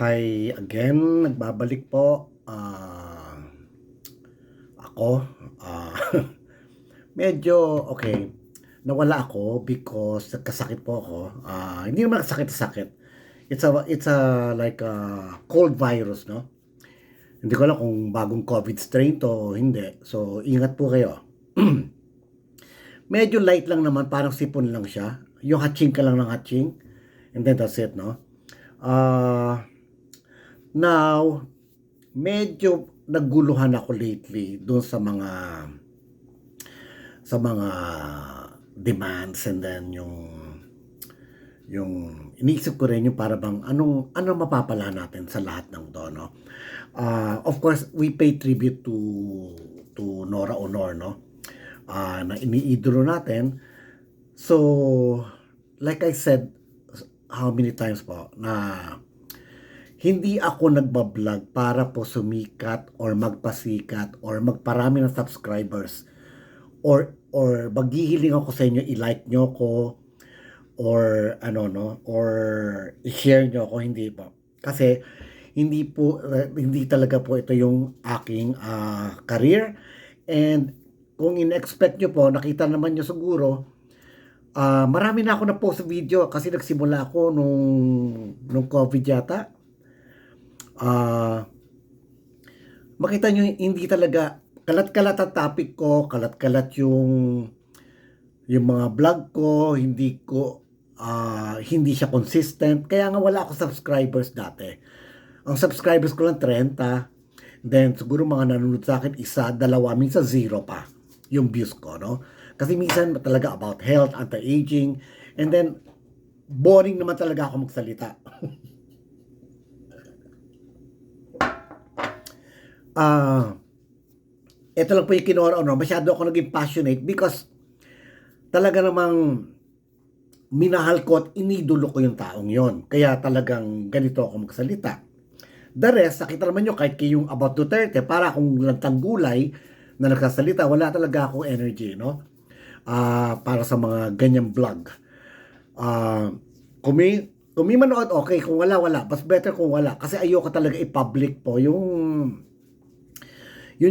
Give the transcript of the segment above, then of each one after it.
Hi again, nagbabalik po. Ako, ah, medyo okay, nawala ako because nagkasakit po ako. Hindi naman sakit-sakit. It's a like a cold virus, no? Hindi ko alam kung bagong COVID strain to o hindi. So, ingat po kayo. Medyo light lang naman, parang sipon lang siya. Yung hatching ka lang ng hatching. And then that's it, no? Ah, Now, medyo naguluhan ako lately doon sa mga demands, and then yung iniisip ko rin yung para bang anong mapapala natin sa lahat ng to, no? Of course, we pay tribute to Nora Honor, no? Na iniidolo natin. So, like I said, how many times po na hindi ako nagbablog para po sumikat or magpasikat or magparami ng subscribers or maghihiling ako sa inyo, i-like nyo ko or ano, no, or i-share nyo ako. Hindi po, kasi hindi talaga po ito yung aking career. And kung in-expect nyo po, nakita naman nyo siguro, marami na ako na post video kasi nagsimula ako nung COVID yata. ah Makita nyo, hindi talaga kalat-kalat ang topic ko, kalat-kalat yung mga vlog ko, hindi siya consistent. Kaya nga wala ako subscribers dati. Ang subscribers ko lang 30. Then siguro mga nanonood sa akin, isa, dalawa, minsan zero pa yung views ko, no? Kasi minsan talaga about health, anti-aging, and then boring naman talaga ako magsalita. Ah, ito lang po yung kinora, no? Masyado ako naging passionate because talaga namang minahal ko at inidolo ko yung taong yon. Kaya talagang ganito ako magsalita. The rest, nakita naman nyo, kahit yung about Duterte, para akong lantang gulay na nagsasalita, wala talaga akong energy, no? Para sa mga ganyang vlog. Ah, kung may manood, okay. Kung wala, wala. Mas better kung wala. Kasi ayoko talaga i-public po yung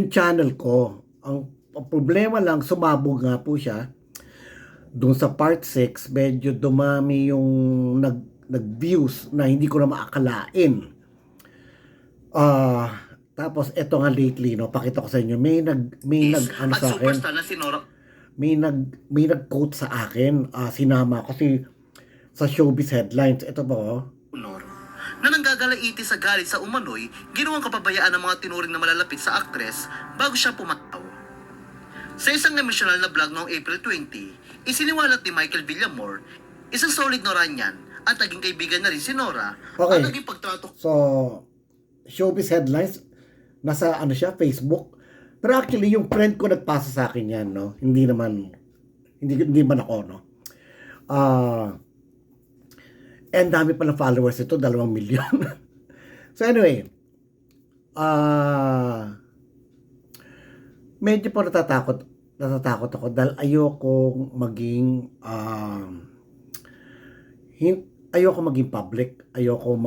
channel ko. Ang problema lang, sumabog nga po siya. Doon sa part 6, medyo dumami yung nag-views na hindi ko na maakalain. Tapos eto nga lately, no, pakita ko sa inyo, may nag sa akin, superstar na si Nora. May nag-quote sa akin, sinama kasi sa showbiz headlines. Ito po, oh. Honor, na nanggagalaiti sa galit sa umano'y ginawang kapabayaan ng mga tinuring na malalapit sa aktres bago siya pumataw. Sa isang emosyonal na vlog noong April 20, isiniwalat ni Michael Villamor, isang solid Noranian at naging kaibigan na rin si Nora, Okay. ang naging pagtrato. So, showbiz headlines, nasa ano siya, Facebook. Pero actually, yung friend ko nagpasa sa akin yan, no? Hindi man ako, no? And dami palang followers ito, 2 milyon. So anyway, medyo po natatakot ako dahil ayoko maging public, ayoko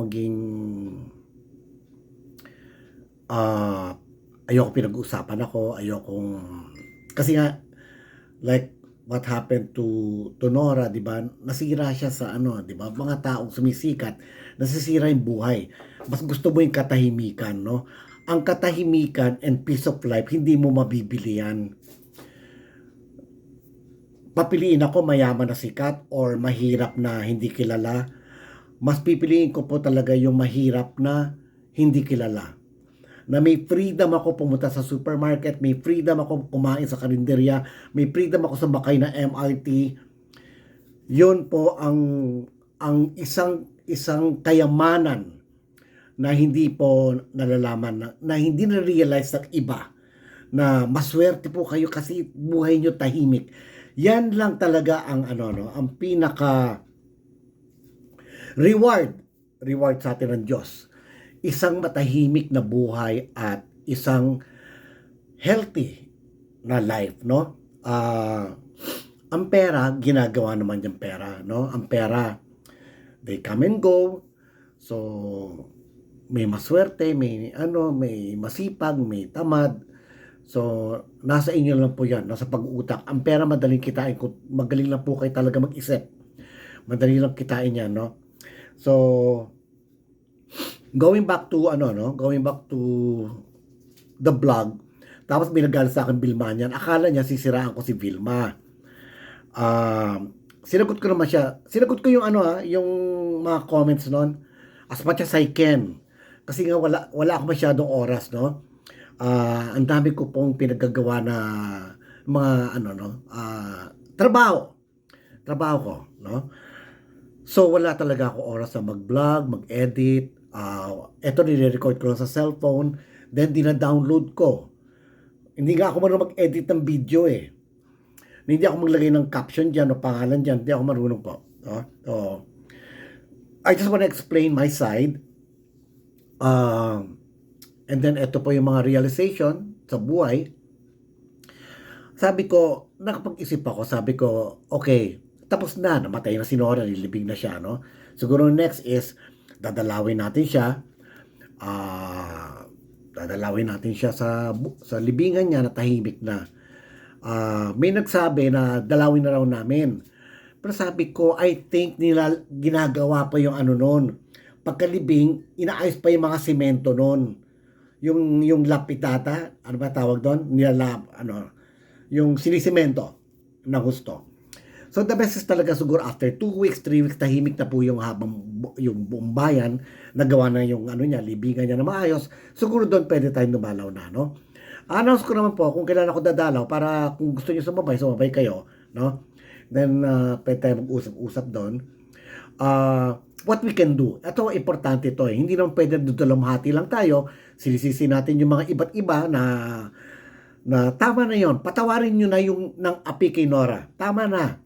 pinag-uusapan ako, kasi nga, like what happened to Nora, 'di ba? Nasira siya sa ano, 'di ba? Mga taong sumisikat, nasisira yung buhay. Mas gusto mo yung katahimikan, no? Ang katahimikan and peace of life, hindi mo mabibili yan. Papiliin ako mayaman na sikat or mahirap na hindi kilala. Mas pipiliin ko po talaga yung mahirap na hindi kilala. Na may freedom ako pumunta sa supermarket, may freedom ako kumain sa karinderya, may freedom ako sa makay na MRT. Yun po ang isang kayamanan na hindi po nalalaman, na hindi na-realize ng iba, na maswerte po kayo kasi buhay nyo tahimik. Yan lang talaga ang ano, no, ang pinaka reward sa atin ng Diyos. Isang matahimik na buhay at isang healthy na life, no? Ang pera, ginagawa naman yung pera, no? Ang pera, they come and go. So, may maswerte, may ano, may masipag, may tamad. So, nasa inyo lang po yan, nasa pag-uutak. Ang pera madaling kitain, kung magaling lang po kayo talaga mag-isip. Madali lang kitain yan, no? So, going back to, going back to the vlog, tapos binagalit sa akin Vilma niyan. Akala niya sisiraan ko si Vilma. Sinagot ko naman siya. Sinagot ko yung yung mga comments noon as much as I can. Kasi nga wala ako masyadong oras, no? Ang dami ko pong pinagagawa na mga trabaho. Trabaho ko, no? So wala talaga ako oras na mag-vlog, mag-edit. Ito nire-record ko lang sa cellphone, then dina-download ko. Hindi nga ako marunong mag-edit ng video eh. Hindi ako maglagay ng caption dyan o pangalan dyan. Hindi ako marunong po. No? So, I just want to explain my side. And then, ito po yung mga realization sa buhay. Sabi ko, nakapag-isip ako, sabi ko, okay, tapos na, namatay na si Nora, nilibing na siya, no? Siguro next is, dadalawin natin siya. Dadalawin natin siya sa libingan niya na tahimik na. May nagsabi na dalawin na raw namin. Pero sabi ko, I think nila ginagawa pa yung noon. Pagkalibing, inaayos pa yung mga semento noon. Yung lapitata, ano ba tawag doon? Yung sinisemento na gusto. So the best is talaga siguro after 2 weeks, 3 weeks, tahimik na po yung yung buong bayan, nagawa na yung libingan niya na maayos. Siguro doon pwede tayong dumalaw na, no? Announce ko naman po kung kailan ako dadalaw para kung gusto niyo sumabay kayo, no? Then pwede tayo mag-usap-usap doon. What we can do. Ito, importante to eh. Hindi naman pwede dudalamhati lang tayo. Sinisisi natin yung mga iba't iba na tama na yon. Patawarin nyo na yung ng api kay Nora. Tama na.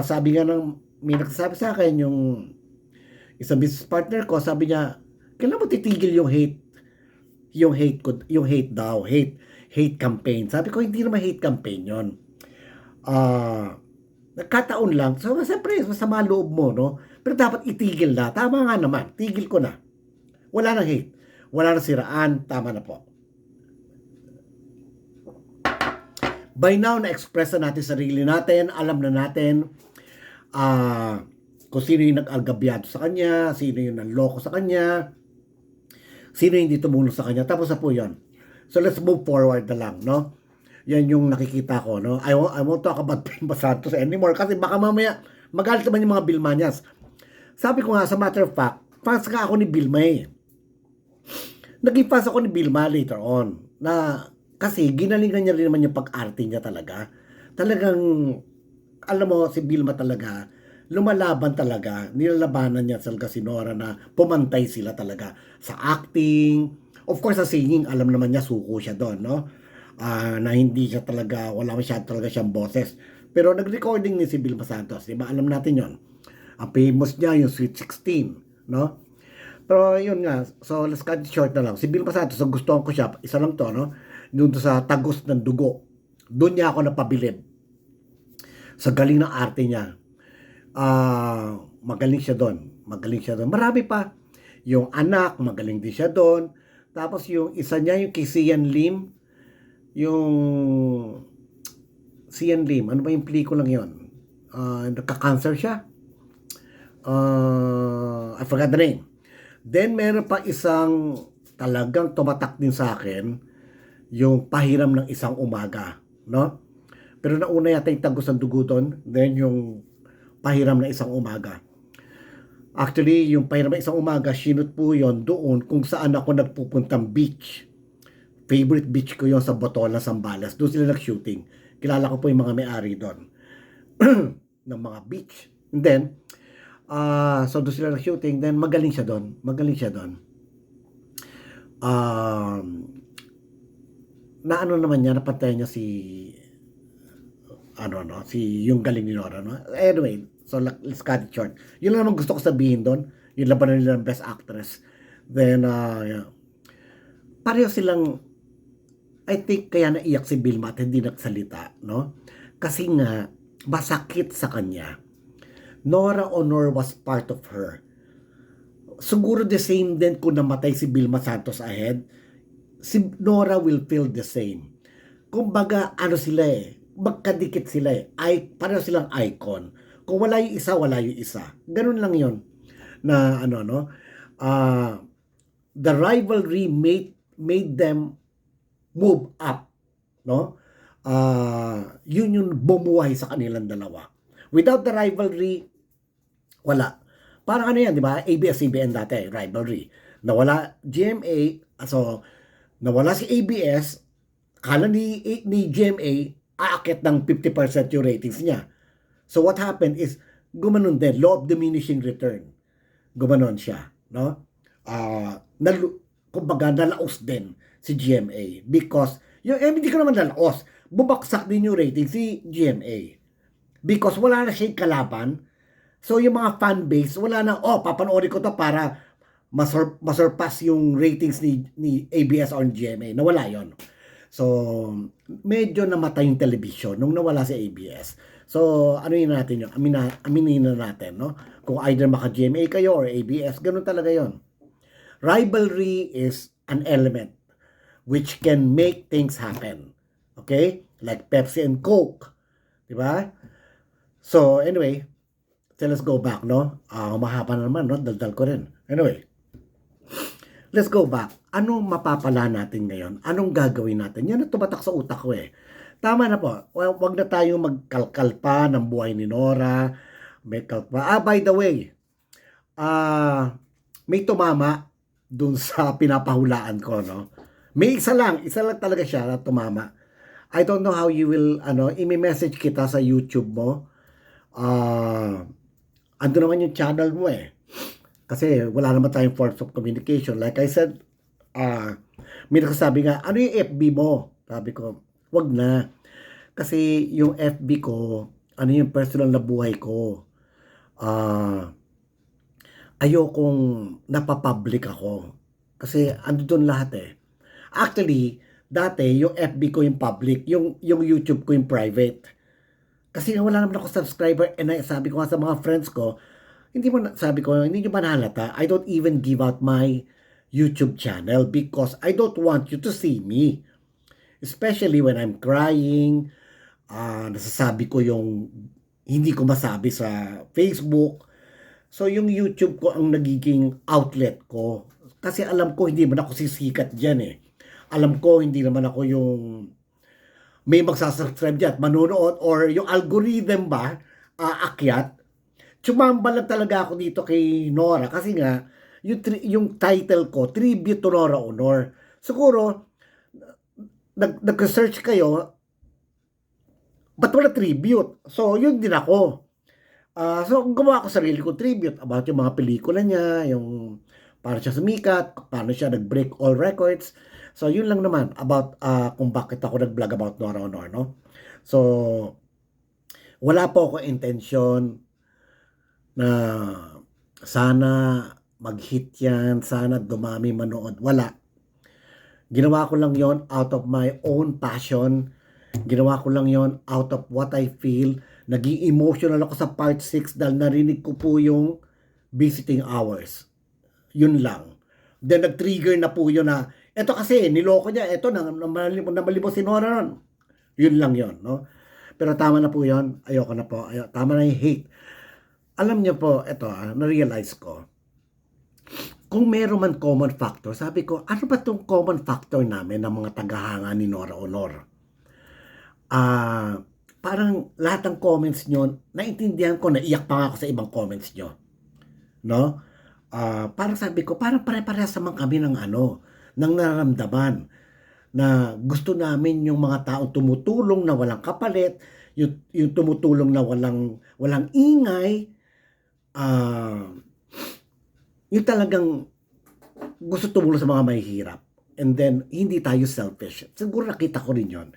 Sabi nga may nagsasabi sa akin yung isang business partner ko, sabi niya, kailan mo titigil yung hate? Yung hate daw, hate campaign. Sabi ko, hindi naman hate campaign yon. Nagkataon lang. So, siyempre, masama loob mo, no? Pero dapat itigil na. Tama nga naman. Tigil ko na. Wala nang hate. Wala nang siraan. Tama na po. By now, na-express na natin sarili natin. Alam na natin kung sino yung nag-algabyado sa kanya, sino yung nanloko sa kanya, sino yung hindi tumulong sa kanya. Tapos na po yun. So, let's move forward na lang, no? Yan yung nakikita ko, no? I won't talk about Vilma Santos anymore kasi baka mamaya magalit naman yung mga Vilmanias. Sabi ko nga, sa matter of fact, fans ka ako ni Vilma eh. Naging fans ako ni Vilma later on. Kasi ginalingan niya rin naman yung pag-arte niya talaga. Talagang, alam mo, si Vilma talaga, lumalaban talaga. Nilalabanan niya talaga si Nora na pumantay sila talaga sa acting. Of course, sa singing, alam naman niya, suko siya doon, no? Na hindi siya talaga, wala talaga siyang boses. Pero nag-recording ni si Vilma Santos, di ba? Alam natin yon. Ang famous niya, yung Sweet 16, no? Pero yun nga, so let's cut it short na lang. Si Vilma Santos, so gustuhan ko siya, isa lang to, no? Doon sa Tagos ng Dugo. Doon niya ako napabilib. Sa galing ng arte niya. Magaling siya doon. Magaling siya doon. Marami pa. Yung anak, magaling din siya doon. Tapos yung isa niya, yung kay Sian Lim, yung Sian Lim, ano ba yung pelikulang yun? Nagka-cancer siya. I forgot the name. Then meron pa isang talagang tumatak din sa akin, yung Pahiram ng Isang Umaga, no? Pero nauna yata yung Tagos ng Dugo doon, then yung Pahiram ng Isang Umaga. Actually, yung Pahiram ng Isang Umaga, sinut po yon doon kung saan ako nagpupuntang beach. Favorite beach ko yon sa Botolan, Zambales. Doon sila nag-shooting. Kilala ko po yung mga may-ari doon ng mga beach. And then, so doon sila nag-shooting. Then, magaling siya doon. Magaling siya doon. Na ano naman niya, napatay niya si yung galing ni Nora, no? Anyway, so let's cut it short. Yun lang naman gusto ko sabihin doon. Yung labanan nila ng Best Actress. Then, pareho silang, I think kaya naiyak si Vilma at hindi nagsalita, no? Kasi nga, masakit sa kanya. Nora Honor was part of her. siguro the same din kung namatay si Vilma Santos ahead, si Nora will feel the same. Kumbaga, ano sila magkadikit sila pareho silang icon. Kung wala yung isa, wala yung isa. Ganun lang yon na uh, the rivalry made them move up, no? Yun yung bumuhay sa kanilang dalawa. Without the rivalry, wala. Parang ano yan, di ba? ABS-CBN dati, rivalry. Nawala GMA, so nawala si ABS, kala ni GMA, aakit ng 50% yung ratings niya. So what happened is, gumanon din, law of diminishing return. Gumanon siya, no? Kumbaga, nalaos din si GMA because, hindi ko naman nalaos, bubaksak din yung rating si GMA. Because wala na siyang kalaban. So yung mga fan base, wala na, papanoorin ko to para masurpass yung ratings ni ABS or GMA. Nawala yon. So, medyo namatay yung television nung nawala si ABS. So, ano yun natin yun? Aminin na natin, no? Kung either maka-GMA kayo or ABS, ganun talaga yon. Rivalry is an element which can make things happen. Okay? Like Pepsi and Coke. Diba? So, anyway, so let's go back, no? Mahaba na naman, no? Daldal ko rin. Anyway, let's go back. Anong mapapala natin ngayon? Anong gagawin natin? Yan ang tumatak sa utak ko Tama na po. Wag na tayong magkalkal pa ng buhay ni Nora. May kalpa. By the way, may tumama dun sa pinapahulaan ko, no? May isa lang talaga siya na tumama. I don't know how you will, i-message kita sa YouTube mo. Ando naman yung channel mo Kasi wala naman tayong forms of communication. Like I said, may nagsasabi nga, ano yung FB mo? Sabi ko, wag na. Kasi yung FB ko, ano yung personal na buhay ko. Ayokong napapublic ako. Kasi ando doon lahat Actually, dati yung FB ko yung public, yung YouTube ko yung private. Kasi wala naman ako subscriber and sabi ko nga sa mga friends ko, hindi nyo ba nahalata? I don't even give out my YouTube channel because I don't want you to see me. Especially when I'm crying, nasasabi ko yung hindi ko masabi sa Facebook. So yung YouTube ko ang nagiging outlet ko. Kasi alam ko hindi man ako sisikat dyan Alam ko hindi naman ako yung may magsasubscribe dyan, manonood, or yung algorithm ba, aakyat. Tsumamba lang talaga ako dito kay Nora kasi nga, yung title ko, Tribute to Nora Honor. Siguro, nag-search kayo, ba't wala tribute? So, yun din ako. So, gumawa ko sarili ko tribute about yung mga pelikula niya, yung paano siya sumikat, paano siya nag-break all records. So, yun lang naman about kung bakit ako nag-vlog about Nora Honor, no? So, wala po ako intention na sana mag-hit yan, sana dumami manood. Wala. Ginawa ko lang yon out of my own passion. Ginawa ko lang yon out of what I feel. Naging emotional ako sa part 6 dahil narinig ko po yung visiting hours. Yun lang. Then nag-trigger na po yun na, eto kasi, niloko niya, eto, namalibos si Nora nun. Yun lang yun, no? Pero tama na po yun. Ayoko na po. Tama na yung hate. Alam niyo po, eto, na-realize ko, kung meron man common factor, sabi ko, ano ba itong common factor namin ng mga tagahanga ni Nora Honor? Parang lahat ng comments nyo, naintindihan ko, naiyak pa nga ako sa ibang comments nyo. No? Parang sabi ko, parang pare-parehas naman kami ng ng nararamdaman na gusto namin yung mga taong tumutulong na walang kapalit, yung tumutulong na walang ingay, yung talagang gusto tumulong sa mga mahihirap. And then, hindi tayo selfish. Siguro nakita ko rin yun.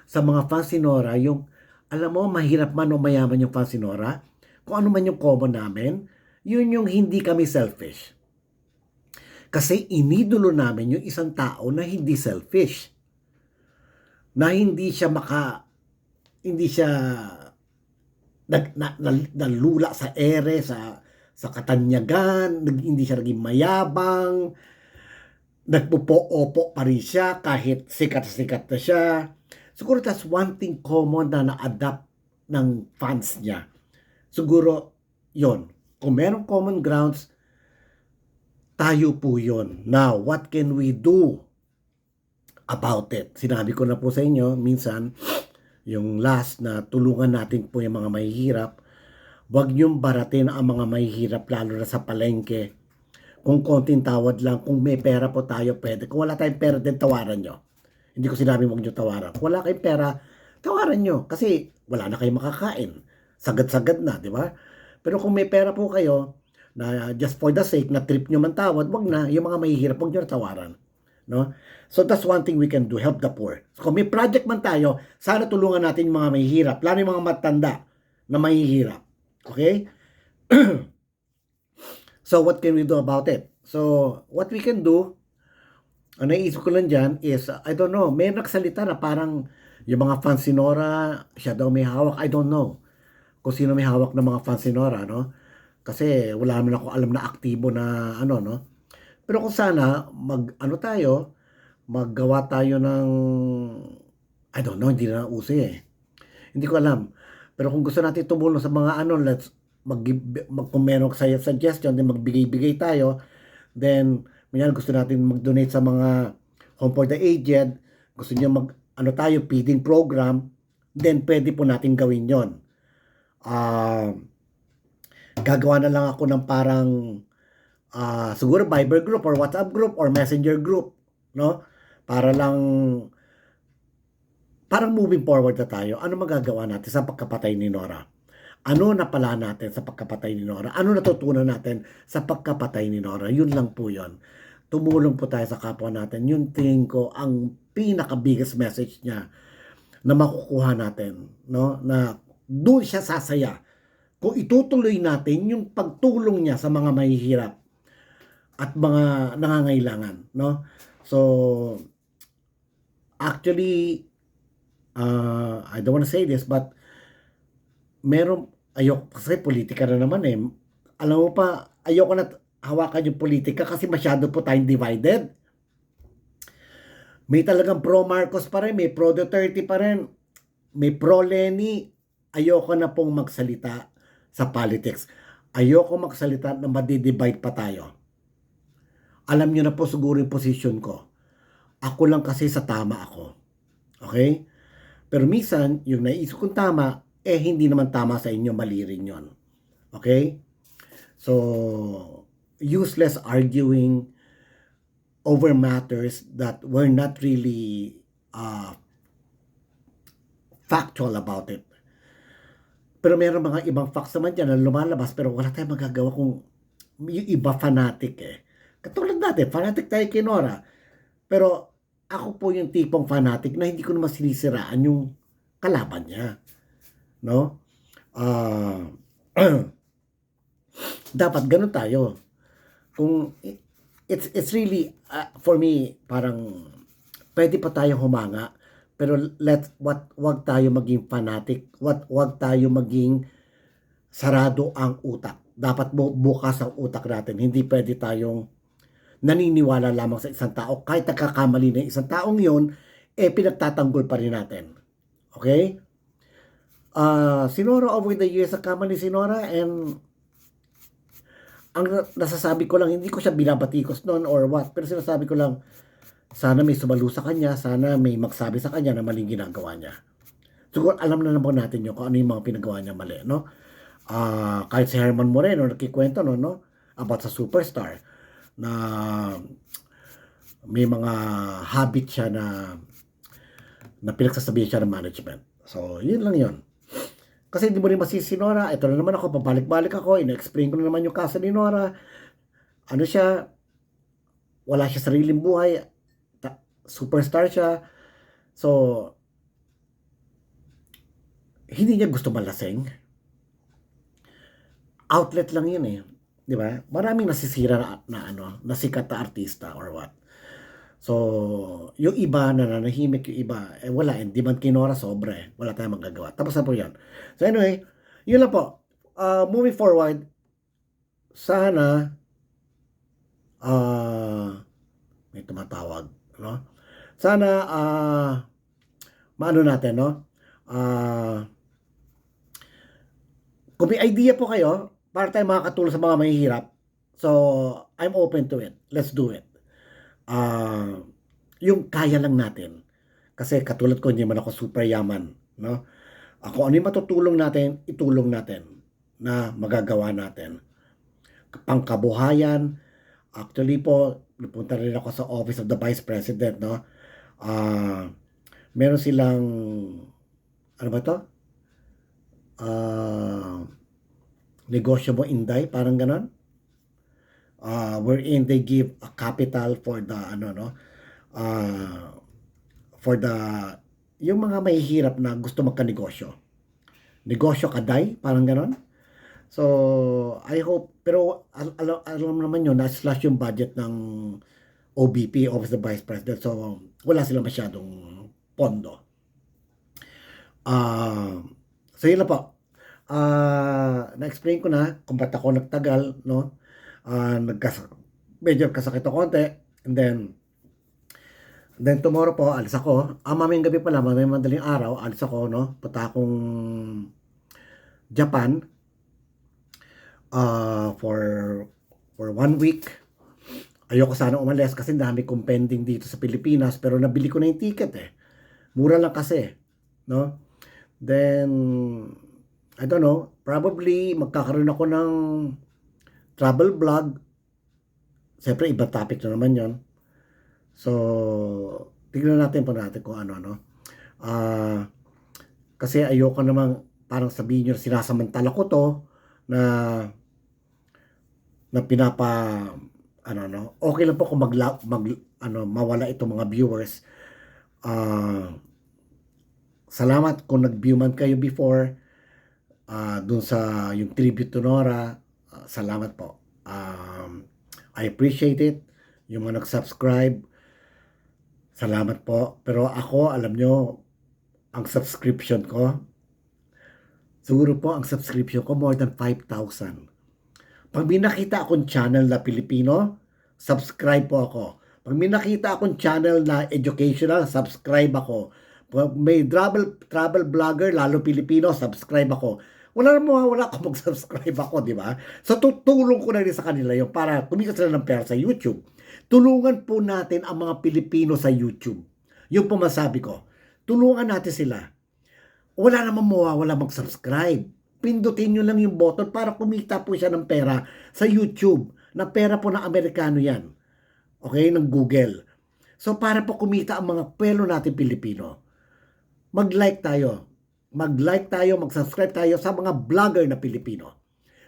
Sa mga fans ni Nora, yung, alam mo, mahirap man o mayaman yung fans ni Nora, kung ano man yung common namin, yun yung hindi kami selfish. Kasi inidolo namin yung isang tao na hindi selfish. Na hindi siya nalula sa ere, sa sa katanyagan, hindi siya naging mayabang, nagpupo-opo pa rin siya kahit sikat-sikat na siya. Siguro that's one thing common na na-adapt ng fans niya. Siguro, yon. Kung merong common grounds, tayo po yon. Now, what can we do about it? Sinabi ko na po sa inyo, minsan, yung last na tulungan natin po yung mga mahihirap, huwag niyong baratin ang mga mahihirap, lalo na sa palengke. Kung konting tawad lang, kung may pera po tayo, pwede. Kung wala tayong pera din, tawaran nyo. Hindi ko sinabi huwag nyo tawaran. Kung wala kayong pera, tawaran nyo. Kasi wala na kayong makakain. Sagad-sagad na, di ba? Pero kung may pera po kayo, na just for the sake, na trip nyo man tawad, wag na. Yung mga mahihirap, huwag nyo na tawaran. No? So that's one thing we can do, help the poor. So, kung may project man tayo, sana tulungan natin yung mga mahihirap, lalo yung mga matanda na mahihirap. Okay? So, what can we do about it? So, what we can do, ang naisip ko lang dyan is, I don't know, may nagsalita na parang yung mga fans ni Nora, siya daw may hawak. I don't know kung sino may hawak ng mga fans ni Nora, no? Kasi wala naman ako alam na aktibo na ano, no? Pero kung sana, maggawa tayo ng, I don't know, hindi na uso eh. Hindi ko alam. Pero kung gusto natin tumulong sa mga kung meron sa'yo suggestion, then magbigay-bigay tayo, then, gusto natin mag-donate sa mga Home for the Aged, gusto niyo feeding program, then pwede po natin gawin yon. Gagawa na lang ako ng parang, siguro Viber group or WhatsApp group or Messenger group, no? Parang moving forward na tayo. Ano magagawa natin sa pagkapatay ni Nora? Ano napala natin sa pagkapatay ni Nora? Ano natutunan natin sa pagkapatay ni Nora? Yun lang po yun. Tumulong po tayo sa kapwa natin. Yun tingin ko ang pinaka-biggest message niya na makukuha natin. No? Na doon siya sasaya. Kung itutuloy natin yung pagtulong niya sa mga mahihirap at mga nangangailangan. No? So, actually, I don't want to say this, but kasi politika na naman eh. Alam mo pa, ayoko na hawakan yung politika kasi masyado po tayong divided. May talagang pro-Marcos pa rin, may pro-Duterte pa rin, may pro-Lenny. Ayoko na pong magsalita sa politics. Ayoko magsalita na madidivide pa tayo. Alam nyo na po siguro yung position ko. Ako lang kasi sa tama ako. Okay? Pero minsan, yung naisip kong tama, hindi naman tama sa inyo, mali rin yun. Okay? So, useless arguing over matters that were not really factual about it. Pero meron mga ibang facts naman dyan na lumalabas, pero wala tayong magagawa kung yung iba fanatic eh. Katulad natin, fanatic tayo kay Nora. Pero ako po yung tipong fanatic na hindi ko naman sinisiraan yung kalaban niya. No? Dapat ganun tayo. Kung it's really for me parang pwede pa tayong humanga, pero wag tayo maging fanatic, wag tayo maging sarado ang utak. Dapat bukas ang utak natin. Hindi pwede tayong naniniwala lamang sa isang tao kahit nagkakamali ng isang taong yun, pinagtatanggol pa rin natin. Okay? Si Nora over the years, nagkamali si Nora, and ang nasasabi ko lang, hindi ko siya binabatikos noon or what, pero sinasabi ko lang, sana may sumalo sa kanya, sana may magsabi sa kanya na maling ginagawa niya. Siguro alam na naman natin yun kung ano yung mga pinagawa niya mali, no? Kahit si Herman Moreno, nakikwento no? About sa superstar, na may mga habit siya na pinagsasabihan siya ng management. So, yun lang yun. Kasi hindi mo rin masisi Nora. Ito na naman ako, pabalik-balik ako. Ina-explain ko na naman yung kaso ni Nora. Ano siya? Wala siya sariling buhay. Superstar siya. So, hindi niya gusto malasing. Outlet lang yun eh. Di ba? Maraming nasisira na sikat na artista or what. So, yung iba nananahimik, yung iba, wala, hindi man kinora sobre, wala tayong magagawa. Tapos na po yan. So anyway, yun lang po. Moving forward, sana, may tumatawag, no? Sana, maano natin, no? Ah, kung may idea po kayo, para tayo makakatulong sa mga mahihirap, so, I'm open to it. Let's do it. Ah, yung kaya lang natin. Kasi katulad ko, hindi man ako super yaman, no? Ako, ano yung matutulong natin, itulong natin na magagawa natin. Pangkabuhayan, actually po, napunta rin ako sa Office of the Vice President, no? Ah, meron silang, ano ba to? Ah, negosyo mo inday, parang ganon. Wherein they give a capital for the, ano, no? For the, yung mga mahihirap na gusto magka-negosyo. Negosyo kaday, parang ganon. So, I hope, pero alam naman yun, na-slash yung budget ng OBP, Office of the Vice President. So, wala sila masyadong pondo. So, yun na po. Na-explain ko na kung ba't ako nagtagal, no? Medyo kasakit ako konti. And then tomorrow po, alis ako. Mamayang gabi pala, mamayang madaling araw, alis ako, no? Punta akong Japan for 1 week. Ayoko sana umalis kasi dami kong pending dito sa Pilipinas, pero nabili ko na yung ticket eh. Mura lang kasi, no? Then, I don't know, probably magkakaroon ako ng travel vlog. Siyempre, iba topic na naman yon. So, tignan natin po natin kung ano, no? Kasi ayoko namang parang sabihin nyo, sinasamantala ko to na ano, no? Okay lang po kung mawala itong mga viewers. Salamat kung nag-view man kayo before dun sa yung tribute to Nora. Salamat po. I appreciate it. Yung mga nag-subscribe, salamat po. Pero ako, alam nyo, ang subscription ko, siguro po ang subscription ko more than 5,000. Pag may nakita akong channel na Pilipino, subscribe po ako. Pag may nakita akong channel na educational, subscribe ako. Pag may travel vlogger, lalo Pilipino, subscribe ako. Wala akong mag-subscribe ako, di ba? So, tutulong ko na rin sa kanila yung para kumita sila ng pera sa YouTube. Tulungan po natin ang mga Pilipino sa YouTube. Yung po masabi ko. Tulungan natin sila. Wala namang mawawala mag-subscribe. Pindutin nyo lang yung button para kumita po siya ng pera sa YouTube. Na pera po ng Amerikano yan. Okay? Ng Google. So, para po kumita ang mga pelo natin Pilipino, mag-like tayo. Mag-subscribe tayo sa mga vlogger na Pilipino.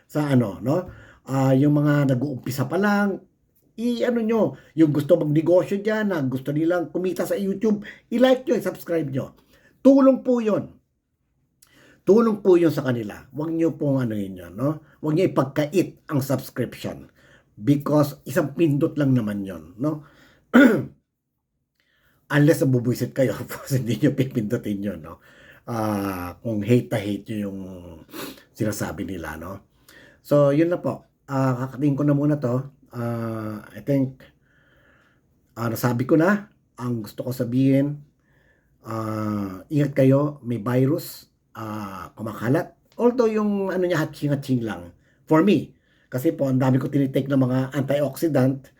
Sa ano, no? Yung mga nag-uumpisa pa lang, i-ano nyo, yung gusto magnegosyo dyan, na gusto nilang kumita sa YouTube, i-like nyo, i-subscribe nyo. Tulong po yun. Tulong po yun sa kanila. Huwag nyo pong ano yun, no? Huwag nyo ipagkait ang subscription. Because isang pindot lang naman yun, no? Unless nabubuisit kayo, hindi nyo pipindutin yun, no? Kung hate nyo yung sinasabi nila, no? So, yun na po. Kakating ko na muna to. I think, nasabi ko na ang gusto ko sabihin. Ingat kayo, may virus, kumakalat. Although yung ano niya, hatching lang. For me, kasi po, ang dami ko tinitake ng mga antioxidant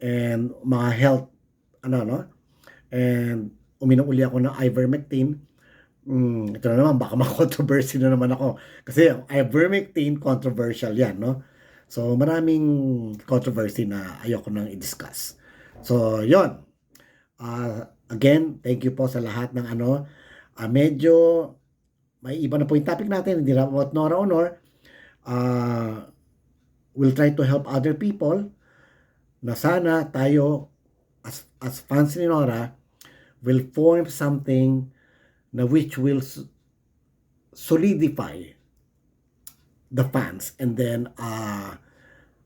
and mga health, no? And uminom uli ako ng ivermectin. Ito na naman, baka ma-controversy na naman ako. Kasi ivermectin, controversial yan, no? So, maraming controversy na ayoko nang i-discuss. So, yon. Again, thank you po sa lahat ng ano. Medyo, may iba na po yung topic natin, hindi na about Nora Honor. We'll try to help other people na sana tayo, as fans ni Nora, will form something na which will solidify the fans and then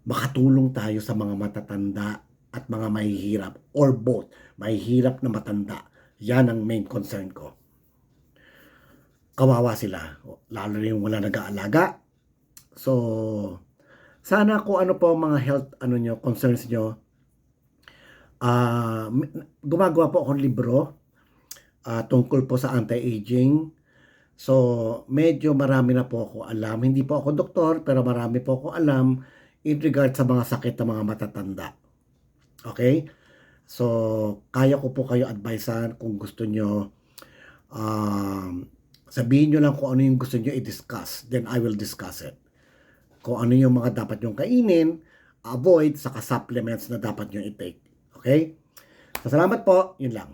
makatulong tayo sa mga matatanda at mga mahihirap or both, mahihirap na matanda. Yan ang main concern ko. Kawawa sila, lalo na yung wala nag-aalaga. So, Sana kung ano po ang mga health ano nyo, concerns nyo, gumagawa po akong libro tungkol po sa anti-aging. So, medyo marami na po ako alam. Hindi po ako doktor, pero marami po ako alam in regard sa mga sakit ng mga matatanda. Okay? So, kaya ko po kayo advisean kung gusto nyo. Sabihin nyo lang kung ano yung gusto nyo i-discuss. Then I will discuss it. Kung ano yung mga dapat nyong kainin, avoid, saka supplements na dapat nyo i-take. Okay? So, salamat po. Yun lang.